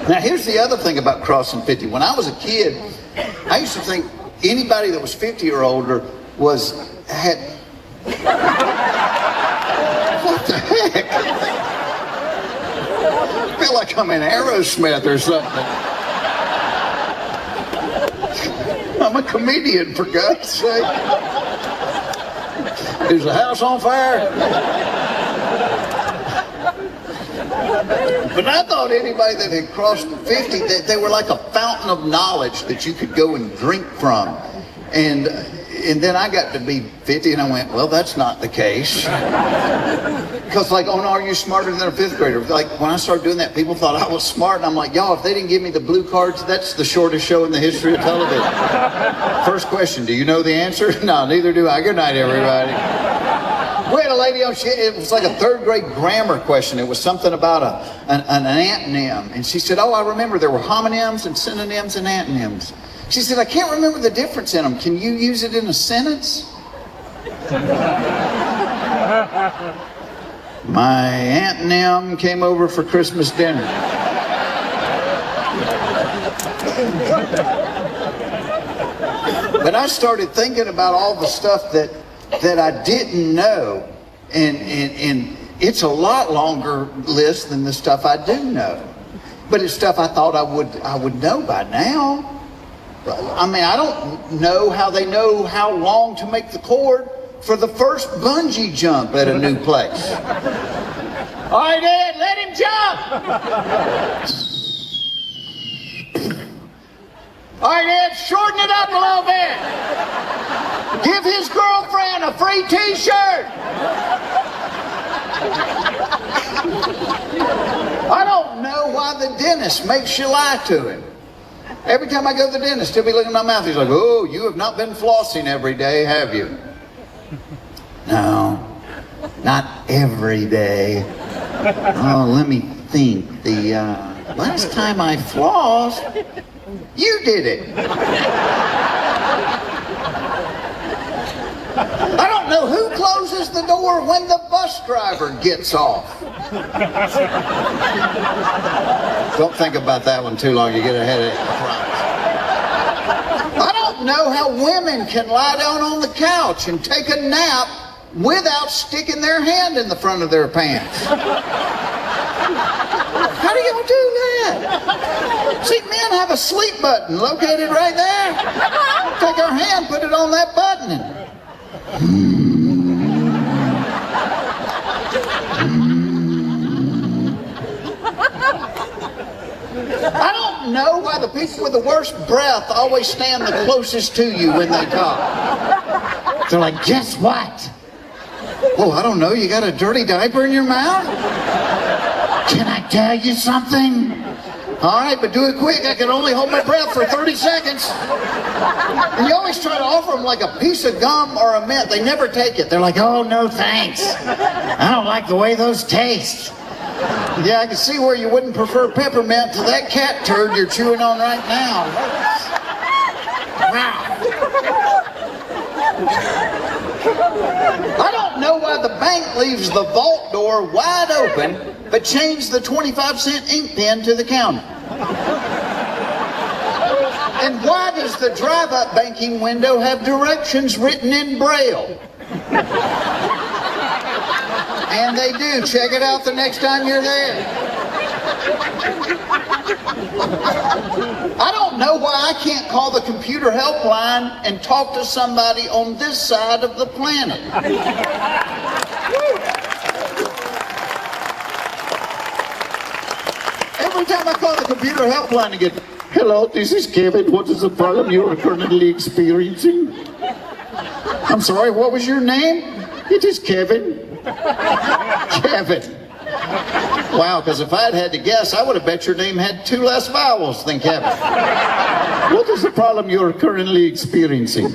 Now, here's the other thing about crossing 50. When I was a kid, I used to think anybody that was 50 or older had... What the heck? I feel like I'm in Aerosmith or something. I'm a comedian, for God's sake. Is the house on fire? But I thought anybody that had crossed 50, they were like a fountain of knowledge that you could go and drink from. And then I got to be 50 and I went, well, that's not the case. Because like, oh no, are you smarter than a fifth grader? Like when I started doing that, people thought I was smart. And I'm like, y'all, if they didn't give me the blue cards, that's the shortest show in the history of television. First question, do you know the answer? No, neither do I. Good night, everybody. We had a lady on, it was like a third grade grammar question. It was something about an antonym. And she said, oh, I remember there were homonyms and synonyms and antonyms. She said, I can't remember the difference in them. Can you use it in a sentence? My antonym came over for Christmas dinner. But I started thinking about all the stuff that I didn't know, and it's a lot longer list than the stuff I do know. But it's stuff I thought I would know by now. I mean, I don't know how they know how long to make the cord for the first bungee jump at a new place. All right, Ed, let him jump! All right, Ed, shorten it up a little bit. Give his girlfriend a free t-shirt. I don't know why the dentist makes you lie to him. Every time I go to the dentist, he'll be looking at my mouth. He's like, oh, you have not been flossing every day, have you? No, not every day. Oh, let me think. The last time I flossed, you did it. I don't know who closes the door when the bus driver gets off. Don't think about that one too long, you get a headache. I don't know how women can lie down on the couch and take a nap without sticking their hand in the front of their pants. How do y'all do that? See, men have a sleep button located right there. Take our hand, put it on that button, and I don't know why the people with the worst breath always stand the closest to you when they talk. They're like, guess what? Oh, I don't know, you got a dirty diaper in your mouth? Can I tell you something? All right, but do it quick. I can only hold my breath for 30 seconds. And you always try to offer them like a piece of gum or a mint. They never take it. They're like, oh, no thanks. I don't like the way those taste. Yeah, I can see where you wouldn't prefer peppermint to that cat turd you're chewing on right now. Wow. I don't know why the bank leaves the vault door wide open, but change the 25-cent ink pen to the counter. And why does the drive-up banking window have directions written in Braille? And they do. Check it out the next time you're there. I don't know why I can't call the computer helpline and talk to somebody on this side of the planet. Every time I call the computer helpline and get, hello, this is Kevin. What is the problem you are currently experiencing? I'm sorry, what was your name? It is Kevin. Kevin. Wow, because if I had had to guess, I would have bet your name had 2 less vowels than Kevin. What is the problem you're currently experiencing?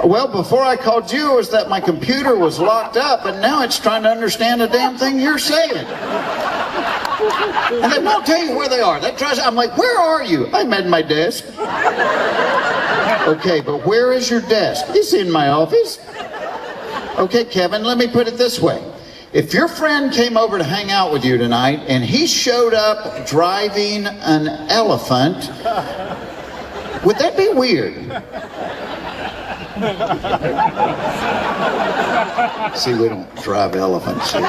Well, before I called you, it was that my computer was locked up, and now it's trying to understand a damn thing you're saying. And they won't tell you where they are. I'm like, where are you? I'm at my desk. Okay, but where is your desk? It's in my office. Okay, Kevin, let me put it this way. If your friend came over to hang out with you tonight and he showed up driving an elephant, would that be weird? See, we don't drive elephants here.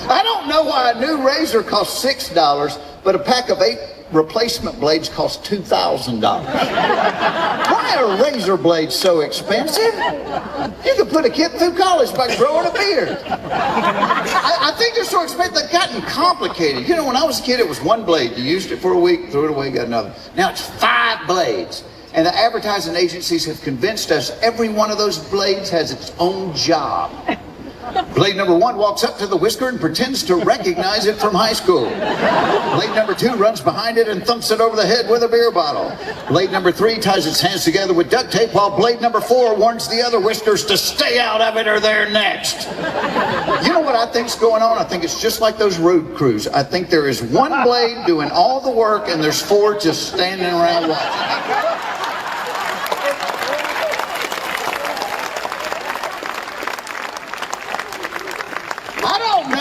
I don't know why a new razor costs $6, but a pack of 8 replacement blades cost $2,000. Why are razor blades so expensive? You could put a kid through college by growing a beard. I think they're so expensive, they've gotten complicated. You know, when I was a kid, it was 1 blade. You used it for a week, threw it away, got another. Now it's 5 blades. And the advertising agencies have convinced us every one of those blades has its own job. Blade number 1 walks up to the whisker and pretends to recognize it from high school. Blade number 2 runs behind it and thumps it over the head with a beer bottle. Blade number 3 ties its hands together with duct tape, while blade number 4 warns the other whiskers to stay out of it or they're next. You know what I think's going on? I think it's just like those road crews. I think there is 1 blade doing all the work and there's 4 just standing around watching.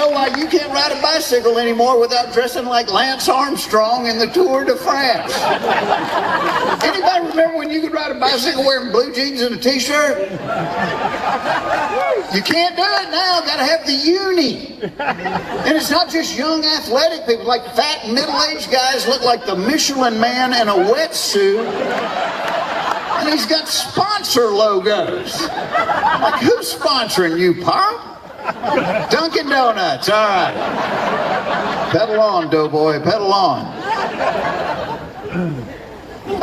Why you can't ride a bicycle anymore without dressing like Lance Armstrong in the Tour de France. Anybody remember when you could ride a bicycle wearing blue jeans and a t-shirt? You can't do it now. Got to have the uni. And it's not just young athletic people, like fat middle-aged guys look like the Michelin Man in a wetsuit. And he's got sponsor logos. Like, who's sponsoring you, Pop? Dunkin' Donuts, all right. Pedal on, doughboy, pedal on.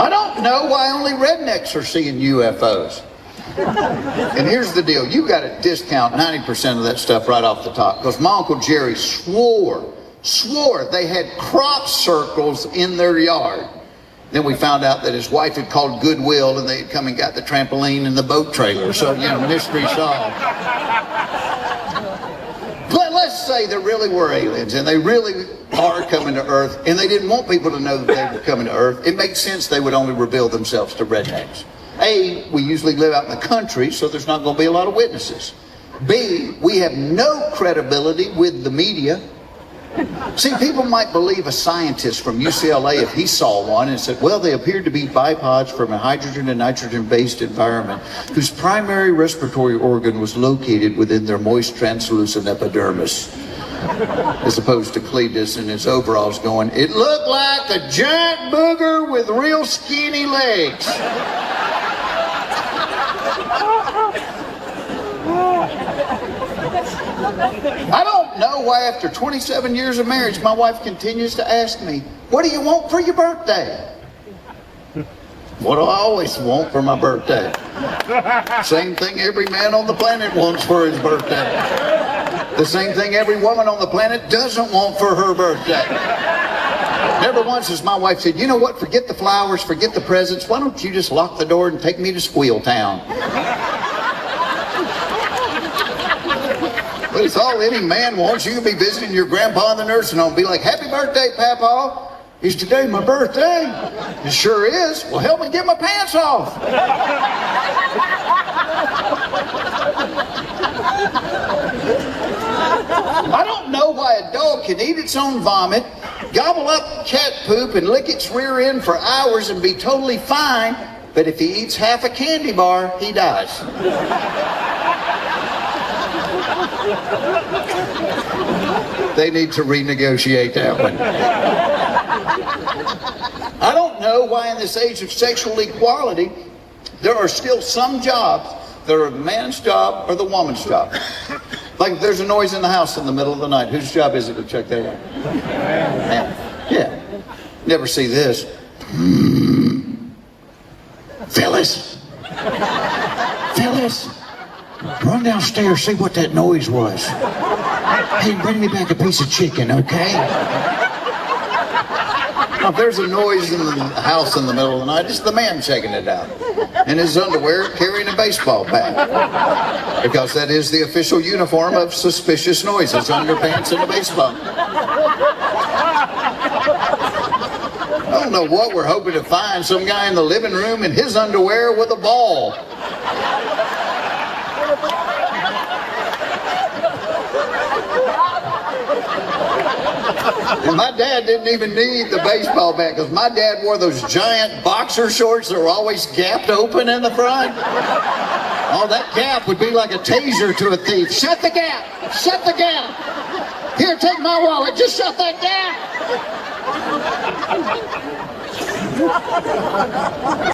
I don't know why only rednecks are seeing UFOs. And here's the deal. You got to discount 90% of that stuff right off the top. Because my Uncle Jerry swore they had crop circles in their yard. Then we found out that his wife had called Goodwill and they had come and got the trampoline and the boat trailer. So, you know, mystery solved. But let's say there really were aliens and they really are coming to Earth and they didn't want people to know that they were coming to Earth. It makes sense they would only reveal themselves to rednecks. A, we usually live out in the country, so there's not going to be a lot of witnesses. B, we have no credibility with the media. See, people might believe a scientist from UCLA if he saw one and said, well, they appeared to be bipods from a hydrogen and nitrogen-based environment whose primary respiratory organ was located within their moist, translucent epidermis. As opposed to Cletus in his overalls going, it looked like a giant booger with real skinny legs. I don't know why after 27 years of marriage, my wife continues to ask me, what do you want for your birthday? What do I always want for my birthday? Same thing every man on the planet wants for his birthday. The same thing every woman on the planet doesn't want for her birthday. Never once has my wife said, you know what, forget the flowers, forget the presents, why don't you just lock the door and take me to Squeal Town? But it's all any man wants. You can be visiting your grandpa in the nursing home, be like, happy birthday, Papa. Is today my birthday? It sure is. Well, help me get my pants off. I don't know why a dog can eat its own vomit, gobble up cat poop, and lick its rear end for hours and be totally fine, but if he eats half a candy bar, he dies. They need to renegotiate that one. I don't know why in this age of sexual equality, there are still some jobs that are the man's job or the woman's job. Like if there's a noise in the house in the middle of the night, whose job is it to check that out? Man. Yeah. Never see this. Phyllis! Phyllis! Run downstairs, see what that noise was. Hey, bring me back a piece of chicken, okay? Now, if there's a noise in the house in the middle of the night, it's the man checking it out. In his underwear, carrying a baseball bat. Because that is the official uniform of suspicious noises, underpants and a baseball. I don't know what we're hoping to find. Some guy in the living room in his underwear with a ball. And my dad didn't even need the baseball bat because my dad wore those giant boxer shorts that were always gapped open in the front. Oh, that gap would be like a taser to a thief. Shut the gap! Shut the gap! Here, take my wallet. Just shut that gap!